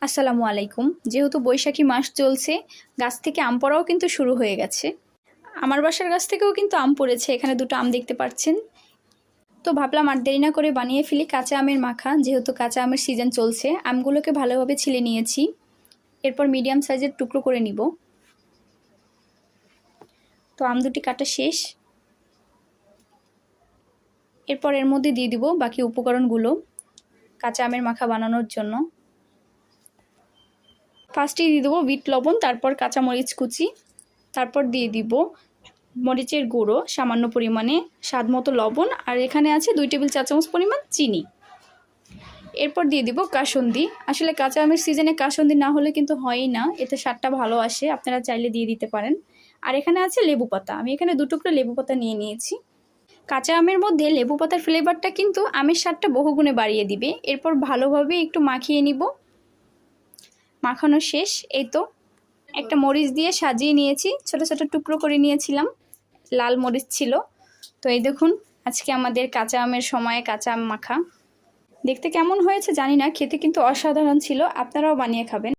আসসালামু আলাইকুম। যেহেতু বৈশাখী মাস চলছে, গাছ থেকে আম পড়াও কিন্তু শুরু হয়ে গেছে। আমার বাসার গাছ থেকেও কিন্তু আম পড়েছে, এখানে দুটো আম দেখতে পাচ্ছেন। তো ভাবলাম আর দেরি না করে বানিয়ে ফেলি কাঁচা আমের মাখা। যেহেতু কাঁচা আমের সিজন চলছে, আমগুলোকে ভালোভাবে ছিলে নিয়েছি। এরপর মিডিয়াম সাইজের টুকরো করে নিব। তো আম দুটি কাটা শেষ। এরপর এর মধ্যে দিয়ে দিব বাকি উপকরণগুলো কাঁচা আমের মাখা বানানোর জন্য। ফার্স্টেই দিয়ে দেবো বিট লবণ, তারপর কাঁচা মরিচ কুচি, তারপর দিয়ে দিব মরিচের গুঁড়ো সামান্য পরিমাণে, স্বাদ মতো লবণ, আর এখানে আছে 2 টেবিল চা চামচ পরিমাণ চিনি। এরপর দিয়ে দিব কাসুন্দি। আসলে কাঁচা আমের সিজনে কাসুন্দি না হলে কিন্তু হয়ই না, এতে স্বাদটা ভালো আসে, আপনারা চাইলে দিয়ে দিতে পারেন। আর এখানে আছে লেবু পাতা, আমি এখানে 2 টুকরো লেবু পাতা নিয়ে নিয়েছি। কাঁচা আমের মধ্যে লেবু পাতার ফ্লেভারটা কিন্তু আমের স্বাদটা বহুগুণে বাড়িয়ে দিবে। এরপর ভালোভাবে একটু মাখিয়ে নিব। মাখানো শেষ। এই তো একটা মরিচ দিয়ে সাজিয়ে নিয়েছি, ছোট ছোট টুকরো করে নিয়েছিলাম, লাল মরিচ ছিল। তো এই দেখুন আজকে আমাদের কাঁচা আমের সময়ে কাঁচা আম মাখা। দেখতে কেমন হয়েছে জানি না, খেতে কিন্তু অসাধারণ ছিল। আপনারাও বানিয়ে খাবেন।